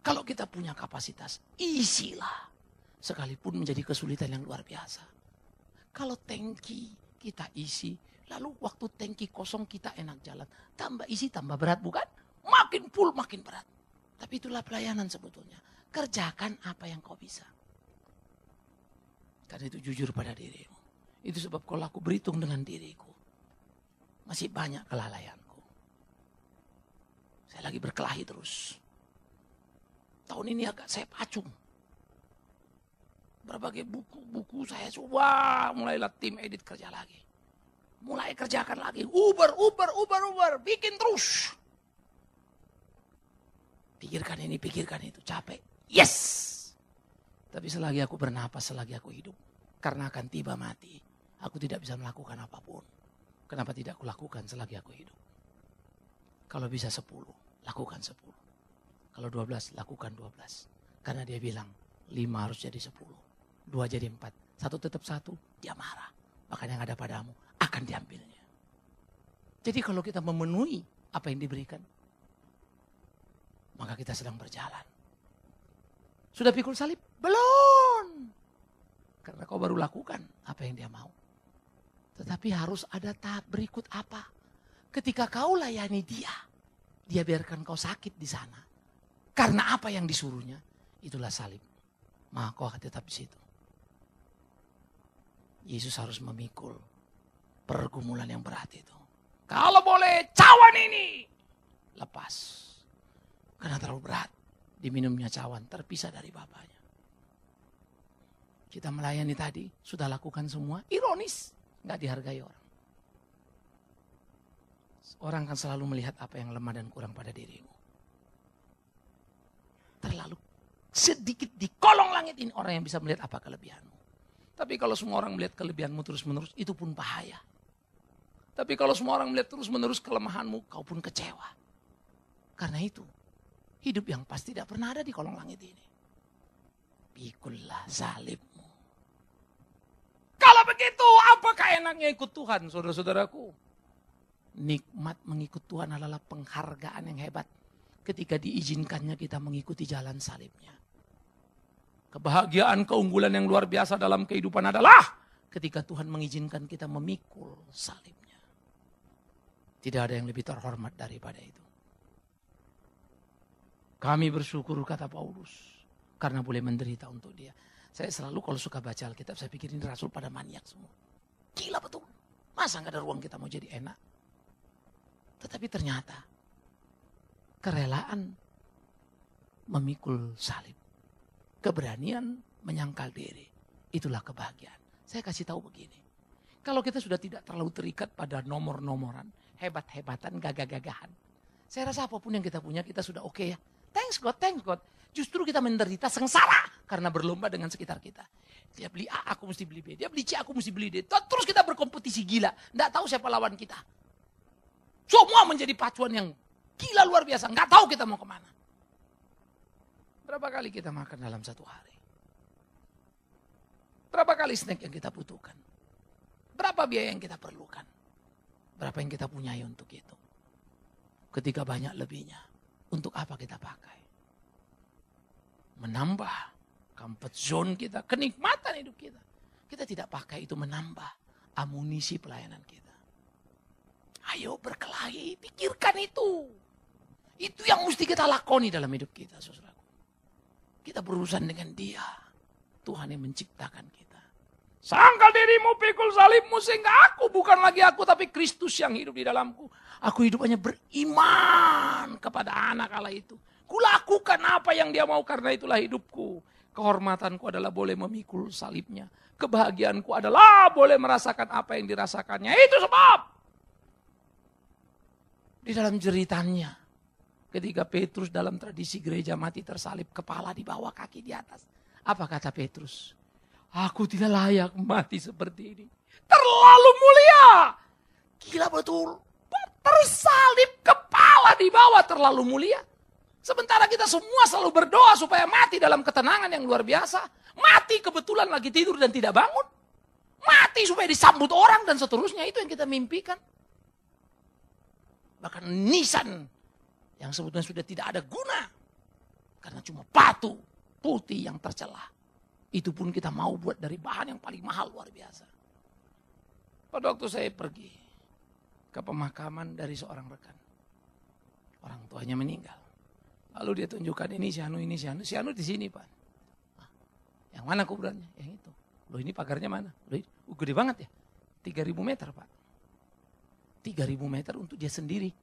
S2: Kalau kita punya kapasitas, isilah. Sekalipun menjadi kesulitan yang luar biasa. Kalau tangki kita isi, lalu waktu tangki kosong kita enak jalan. Tambah isi tambah berat bukan? Makin full makin berat. Tapi itulah pelayanan sebetulnya. Kerjakan apa yang kau bisa. Karena itu jujur pada dirimu. Itu sebab kalau aku berhitung dengan diriku. Masih banyak kelalaianku. Saya lagi berkelahi terus. Tahun ini agak saya pacung. Berbagai buku-buku saya coba mulailah tim edit kerja lagi. Mulai kerjakan lagi. Uber. Bikin terus. Pikirkan ini, pikirkan itu. Capek. Yes. Tapi selagi aku bernapas, selagi aku hidup. Karena akan tiba mati. Aku tidak bisa melakukan apapun. Kenapa tidak aku lakukan selagi aku hidup? Kalau bisa 10, lakukan 10. Kalau 12, lakukan 12. Karena dia bilang 5 harus jadi 10. 2 jadi 4. 1 tetap 1, dia marah. Maka yang ada padamu akan diambilnya. Jadi kalau kita memenuhi apa yang diberikan, maka kita sedang berjalan. Sudah pikul salib? Belum. Karena kau baru lakukan apa yang dia mau. Tetapi harus ada tahap berikut apa? Ketika kau layani dia biarkan kau sakit di sana. Karena apa yang disuruhnya, itulah salib. Maka kau akan tetap di situ. Yesus harus memikul pergumulan yang berat itu. Kalau boleh cawan ini lepas. Karena terlalu berat. Diminumnya cawan terpisah dari bapaknya. Kita melayani tadi sudah lakukan semua. Ironis. Nggak dihargai orang. Orang kan selalu melihat apa yang lemah dan kurang pada dirimu. Terlalu sedikit di kolong langit ini orang yang bisa melihat apa kelebihanmu. Tapi kalau semua orang melihat kelebihanmu terus-menerus, itu pun bahaya. Tapi kalau semua orang melihat terus-menerus kelemahanmu, kau pun kecewa. Karena itu, hidup yang pasti tidak pernah ada di kolong langit ini. Pikullah salibmu. Kalau begitu, apakah enaknya ikut Tuhan, saudara-saudaraku? Nikmat mengikut Tuhan adalah penghargaan yang hebat ketika diizinkannya kita mengikuti jalan salibnya. Kebahagiaan, keunggulan yang luar biasa dalam kehidupan adalah ketika Tuhan mengizinkan kita memikul salibnya. Tidak ada yang lebih terhormat daripada itu. Kami bersyukur, kata Paulus, karena boleh menderita untuk dia. Saya selalu kalau suka baca Alkitab, saya pikir ini rasul pada maniak semua. Gila betul. Masa gak ada ruang kita mau jadi enak? Tetapi ternyata kerelaan memikul salib. Keberanian menyangkal diri. Itulah kebahagiaan. Saya kasih tahu begini. Kalau kita sudah tidak terlalu terikat pada nomor-nomoran, hebat-hebatan, gagah-gagahan. Saya rasa apapun yang kita punya, kita sudah oke ya. Thanks God, thanks God. Justru kita menderita sengsara karena berlomba dengan sekitar kita. Dia beli A, aku mesti beli B. Dia beli C, aku mesti beli D. Terus kita berkompetisi gila. Nggak tahu siapa lawan kita. Semua menjadi pacuan yang gila luar biasa. Nggak tahu kita mau kemana. Berapa kali kita makan dalam satu hari? Berapa kali snack yang kita butuhkan? Berapa biaya yang kita perlukan? Berapa yang kita punyai untuk itu? Ketika banyak lebihnya, untuk apa kita pakai? Menambah comfort zone kita, kenikmatan hidup kita. Kita tidak pakai itu menambah amunisi pelayanan kita. Ayo berkelahi, pikirkan itu. Itu yang mesti kita lakoni dalam hidup kita, saudaraku. Kita berurusan dengan Dia. Tuhan yang menciptakan kita. Sangkal dirimu, pikul salibmu, sehingga aku, bukan lagi aku, tapi Kristus yang hidup di dalamku. Aku hidup hanya beriman kepada anak Allah itu. Kulakukan apa yang Dia mau, karena itulah hidupku. Kehormatanku adalah boleh memikul salibnya. Kebahagiaanku adalah boleh merasakan apa yang dirasakannya. Itu sebab di dalam jeritannya, ketika Petrus dalam tradisi gereja mati tersalib, kepala di bawah, kaki di atas. Apa kata Petrus? Aku tidak layak mati seperti ini. Terlalu mulia. Gila betul. Tersalib kepala di bawah, terlalu mulia. Sementara kita semua selalu berdoa supaya mati dalam ketenangan yang luar biasa. Mati kebetulan lagi tidur dan tidak bangun. Mati supaya disambut orang dan seterusnya. Itu yang kita mimpikan. Bahkan nisan yang sebetulnya sudah tidak ada guna. Karena cuma batu putih yang tercelah. Itu pun kita mau buat dari bahan yang paling mahal luar biasa. Pada waktu saya pergi ke pemakaman dari seorang rekan. Orang tuanya meninggal. Lalu dia tunjukkan ini si Anu, ini si Anu. Si Anu di sini, Pak. Nah, yang mana kuburannya? Yang itu. Loh ini pagarnya mana? Loh gede banget ya. 3.000 meter, Pak. 3.000 meter untuk dia sendiri.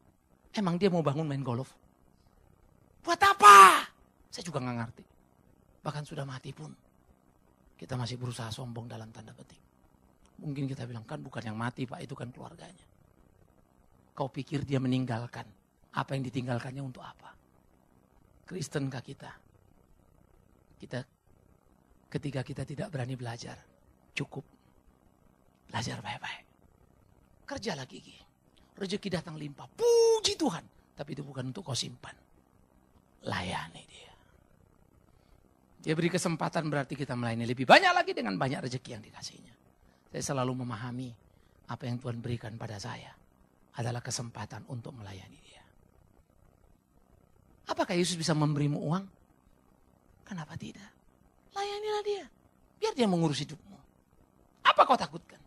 S2: Emang dia mau bangun main golf? Buat apa? Saya juga gak ngerti. Bahkan sudah mati pun. Kita masih berusaha sombong dalam tanda petik. Mungkin kita bilang, kan bukan yang mati, Pak. Itu kan keluarganya. Kau pikir dia meninggalkan. Apa yang ditinggalkannya untuk apa? Kristenkah kita? Ketika kita tidak berani belajar, cukup belajar baik-baik. Kerjalah gigi. Rezeki datang limpah. Puji Tuhan. Tapi itu bukan untuk kau simpan. Layani Dia. Dia beri kesempatan berarti kita melayani lebih banyak lagi dengan banyak rezeki yang dikasihnya. Saya selalu memahami apa yang Tuhan berikan pada saya adalah kesempatan untuk melayani Dia. Apakah Yesus bisa memberimu uang? Kenapa tidak? Layanilah Dia. Biar Dia mengurus hidupmu. Apa kau takutkan?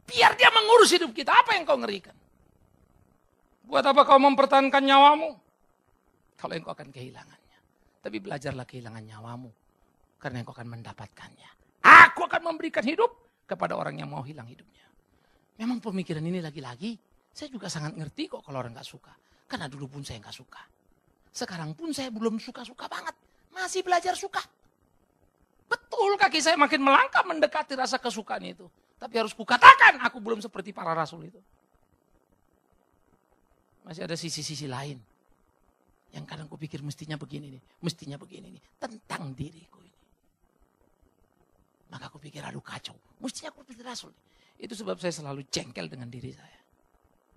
S2: Biar Dia mengurus hidup kita. Apa yang kau ngerikan? Buat apa kau mempertahankan nyawamu? Kalau engkau akan kehilangannya. Tapi belajarlah kehilangan nyawamu. Karena engkau akan mendapatkannya. Aku akan memberikan hidup kepada orang yang mau hilang hidupnya. Memang pemikiran ini lagi-lagi. Saya juga sangat ngerti kok kalau orang gak suka. Karena dulu pun saya gak suka. Sekarang pun saya belum suka-suka banget. Masih belajar suka. Betul kaki saya makin melangkah mendekati rasa kesukaan itu. Tapi harus kukatakan aku belum seperti para rasul itu. Masih ada sisi-sisi lain. Yang kadang kupikir mestinya begini nih. Mestinya begini nih. Tentang diriku ini. Maka kupikir aduh kacau. Mestinya aku seperti rasul. Itu sebab saya selalu jengkel dengan diri saya.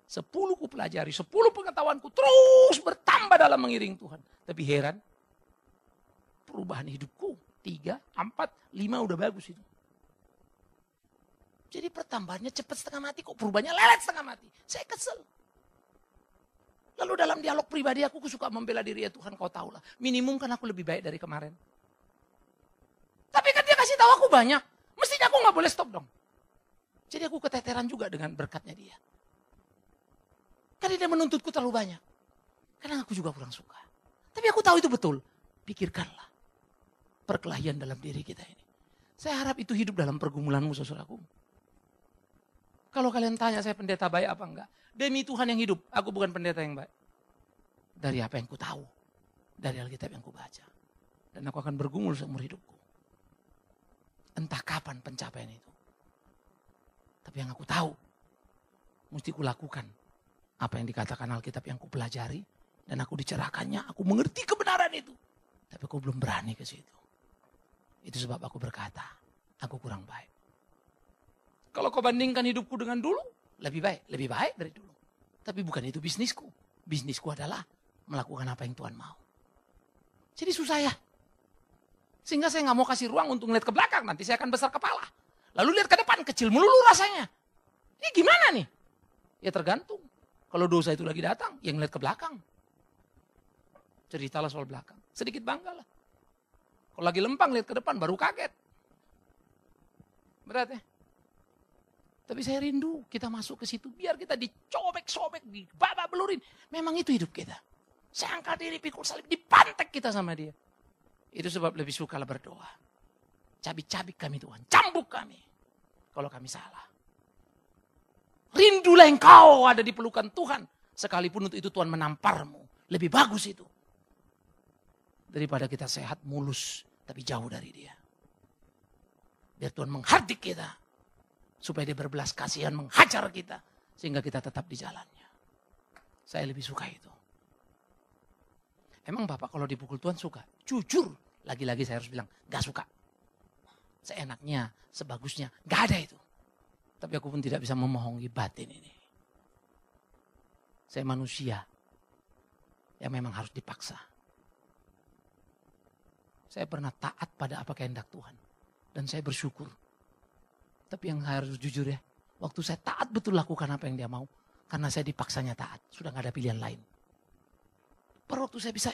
S2: 10 ku pelajari, 10 pengetahuanku terus bertambah dalam mengiring Tuhan. Tapi heran, perubahan hidupku 3, 4, 5 udah bagus itu. Jadi pertambahannya cepat setengah mati, kok perubahannya lelet setengah mati. Saya kesel. Lalu dalam dialog pribadi aku suka membela diri, ya Tuhan kau tahu lah. Minimum kan aku lebih baik dari kemarin. Tapi kan dia kasih tahu aku banyak. Mestinya aku gak boleh stop dong. Jadi aku keteteran juga dengan berkatnya dia. Karena dia menuntutku terlalu banyak. Karena aku juga kurang suka. Tapi aku tahu itu betul. Pikirkanlah perkelahian dalam diri kita ini. Saya harap itu hidup dalam pergumulanmu, saudaraku. Kalau kalian tanya saya pendeta baik apa enggak. Demi Tuhan yang hidup, aku bukan pendeta yang baik. Dari apa yang ku tahu. Dari Alkitab yang ku baca. Dan aku akan bergumul seumur hidupku. Entah kapan pencapaian itu. Tapi yang aku tahu, mesti ku lakukan apa yang dikatakan Alkitab yang ku pelajari. Dan aku dicerahkannya, aku mengerti kebenaran itu. Tapi aku belum berani ke situ. Itu sebab aku berkata, aku kurang baik. Kalau kau bandingkan hidupku dengan dulu, lebih baik dari dulu. Tapi bukan itu bisnisku. Bisnisku adalah melakukan apa yang Tuhan mau. Jadi susah ya. Sehingga saya nggak mau kasih ruang untuk ngeliat ke belakang. Nanti saya akan besar kepala. Lalu lihat ke depan, kecil melulu rasanya. Ini gimana nih? Ya tergantung. Kalau dosa itu lagi datang, ya ngeliat ke belakang. Ceritalah soal belakang. Sedikit bangga lah. Kalau lagi lempang lihat ke depan, baru kaget. Berat ya? Tapi saya rindu kita masuk ke situ. Biar kita dicobek-sobek, dibabak belurin. Memang itu hidup kita. Saya angkat diri, pikul salib, dipantek kita sama dia. Itu sebab lebih sukalah berdoa. Cabik-cabik kami Tuhan, cambuk kami. Kalau kami salah. Rindulah engkau ada di pelukan Tuhan. Sekalipun untuk itu Tuhan menamparmu. Lebih bagus itu. Daripada kita sehat, mulus, tapi jauh dari dia. Biar Tuhan menghardik kita. Supaya dia berbelas kasihan menghajar kita. Sehingga kita tetap di jalannya. Saya lebih suka itu. Emang Bapak kalau dipukul Tuhan suka? Jujur. Lagi-lagi saya harus bilang, gak suka. Seenaknya, sebagusnya, gak ada itu. Tapi aku pun tidak bisa memohongi batin ini. Saya manusia yang memang harus dipaksa. Saya pernah taat pada apa kehendak Tuhan. Dan saya bersyukur. Tapi yang harus jujur ya, waktu saya taat betul lakukan apa yang dia mau. Karena saya dipaksanya taat, sudah gak ada pilihan lain. Baru waktu saya bisa,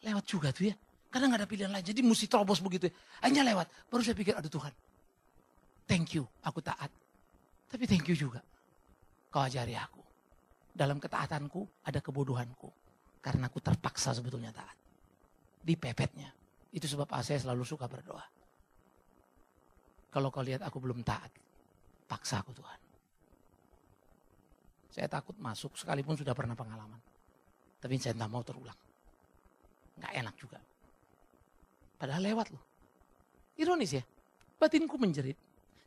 S2: lewat juga tuh ya. Karena gak ada pilihan lain, jadi mesti terobos begitu ya. Hanya lewat, baru saya pikir, aduh Tuhan. Thank you, aku taat. Tapi thank you juga, kau ajari aku. Dalam ketaatanku ada kebodohanku. Karena aku terpaksa sebetulnya taat. Dipepetnya. Itu sebab saya selalu suka berdoa. Kalau kau lihat aku belum taat, paksa aku Tuhan. Saya takut masuk sekalipun sudah pernah pengalaman. Tapi saya tidak mau terulang. Gak enak juga. Padahal lewat loh. Ironis ya, batinku menjerit.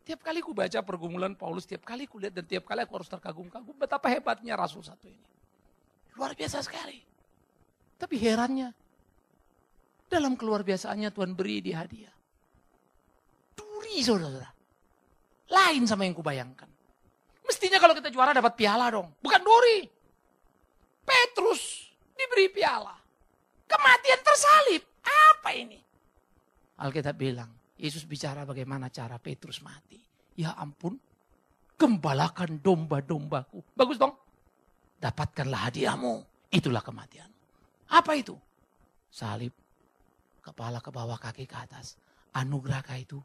S2: Tiap kali ku baca pergumulan Paulus, tiap kali ku lihat dan tiap kali aku harus terkagum-kagum. Betapa hebatnya Rasul satu ini. Luar biasa sekali. Tapi herannya, dalam keluar biasaannya Tuhan beri dia hadiah. Duri saudara. Lain sama yang kubayangkan. Mestinya kalau kita juara dapat piala dong. Bukan duri. Petrus diberi piala. Kematian tersalib. Apa ini? Alkitab bilang, Yesus bicara bagaimana cara Petrus mati. Ya ampun, gembalakan domba-dombaku. Bagus dong. Dapatkanlah hadiahmu. Itulah kematian. Apa itu? Salib. Kepala ke bawah, kaki ke atas. Anugerah kah itu?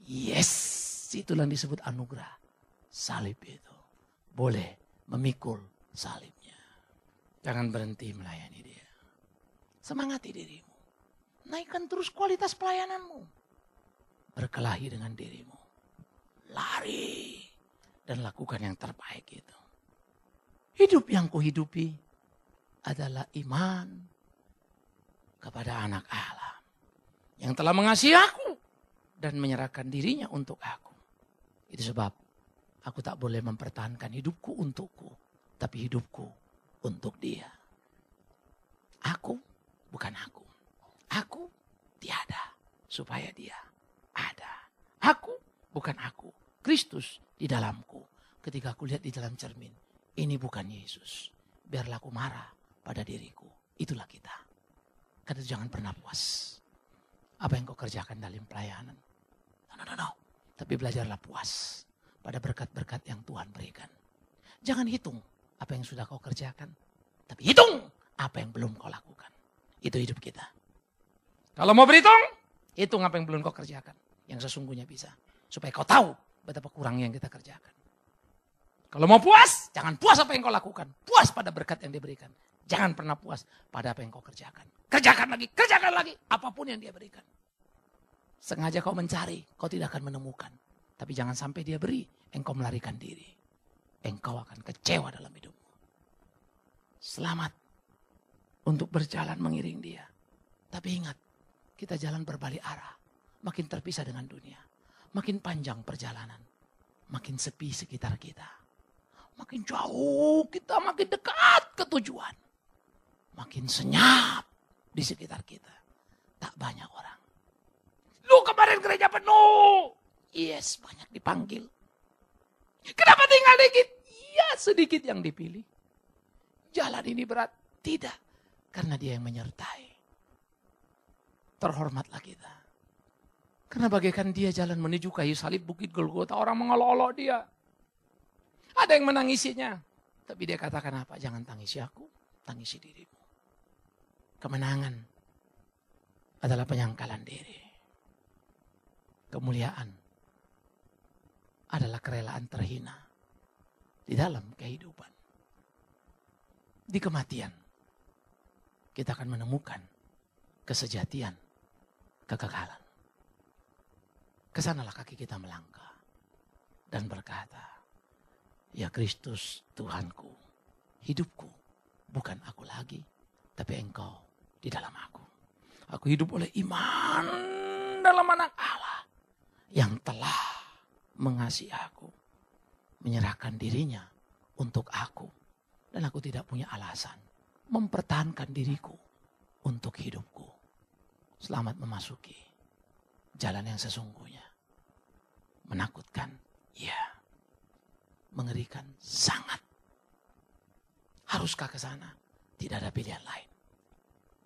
S2: Yes. Itulah yang disebut anugerah. Salib itu. Boleh memikul salibnya. Jangan berhenti melayani dia. Semangati dirimu. Naikkan terus kualitas pelayananmu. Berkelahi dengan dirimu. Lari. Dan lakukan yang terbaik itu. Hidup yang kuhidupi adalah iman kepada anak Allah. Yang telah mengasihi aku. Dan menyerahkan dirinya untuk aku. Itu sebab aku tak boleh mempertahankan hidupku untukku. Tapi hidupku untuk dia. Aku bukan aku. Aku tiada supaya dia ada. Aku bukan aku. Kristus di dalamku. Ketika aku lihat di dalam cermin. Ini bukan Yesus. Biarlah aku marah pada diriku. Itulah kita. Karena jangan pernah puas. Apa yang kau kerjakan dalam pelayanan. No. Tapi belajarlah puas pada berkat-berkat yang Tuhan berikan. Jangan hitung apa yang sudah kau kerjakan. Tapi hitung apa yang belum kau lakukan. Itu hidup kita. Kalau mau berhitung, hitung apa yang belum kau kerjakan. Yang sesungguhnya bisa. Supaya kau tahu betapa kurangnya yang kita kerjakan. Kalau mau puas, jangan puas apa yang kau lakukan. Puas pada berkat yang diberikan. Jangan pernah puas pada apa yang kau kerjakan. Kerjakan lagi. Apapun yang dia berikan. Sengaja kau mencari, kau tidak akan menemukan. Tapi jangan sampai dia beri, engkau melarikan diri. Engkau akan kecewa dalam hidupmu. Selamat untuk berjalan mengiring dia. Tapi ingat, kita jalan berbalik arah. Makin terpisah dengan dunia. Makin panjang perjalanan. Makin sepi sekitar kita. Makin jauh kita makin dekat ke tujuan. Makin senyap di sekitar kita. Tak banyak orang. Lu kemarin gereja penuh. Yes, banyak dipanggil. Kenapa tinggal dikit? Ya, sedikit yang dipilih. Jalan ini berat. Tidak, karena dia yang menyertai. Terhormatlah kita. Karena bagaikan dia jalan menuju kayu salib Bukit Golgota, orang mengolok-olok dia. Ada yang menangisinya. Tapi dia katakan apa? Jangan tangisi aku, tangisi dirimu. Kemenangan adalah penyangkalan diri. Kemuliaan adalah kerelaan terhina di dalam kehidupan. Di kematian, kita akan menemukan kesejatian, kekekalan. Kesanalah kaki kita melangkah dan berkata, ya Kristus Tuhanku, hidupku bukan aku lagi, tapi Engkau di dalam aku. Aku hidup oleh iman dalam Anak Allah yang telah mengasihi aku, menyerahkan dirinya untuk aku. Dan aku tidak punya alasan mempertahankan diriku untuk hidupku. Selamat memasuki jalan yang sesungguhnya. Menakutkan, ya. Mengerikan, sangat. Haruskah ke sana? Tidak ada pilihan lain.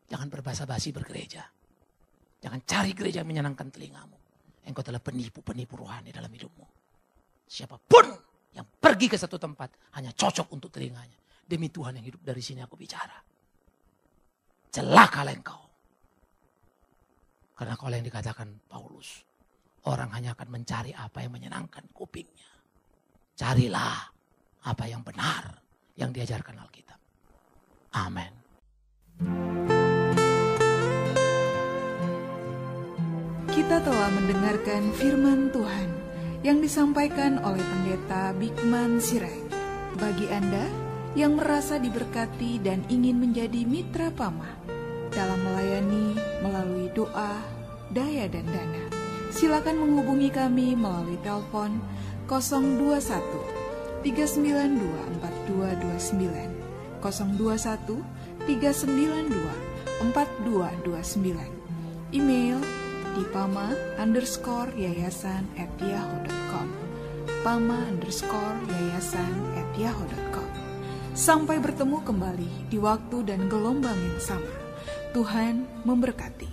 S2: Jangan berbasa-basi bergereja. Jangan cari gereja yang menyenangkan telingamu. Engkau telah penipu-penipu rohani dalam hidupmu. Siapapun yang pergi ke satu tempat hanya cocok untuk telinganya. Demi Tuhan yang hidup dari sini aku bicara. Celakalah engkau. Karena kalau yang dikatakan Paulus, orang hanya akan mencari apa yang menyenangkan kupingnya. Carilah apa yang benar yang diajarkan Alkitab. Amin.
S1: Kita telah mendengarkan firman Tuhan yang disampaikan oleh Pendeta Bikman Sirait. Bagi Anda yang merasa diberkati dan ingin menjadi mitra Pama dalam melayani melalui doa, daya dan dana, silakan menghubungi kami melalui telepon 021 392 4229, 021 392 4229, email di pama_yayasan@yahoo.com, pama_yayasan@yahoo.com. Sampai bertemu kembali di waktu dan gelombang yang sama. Tuhan memberkati.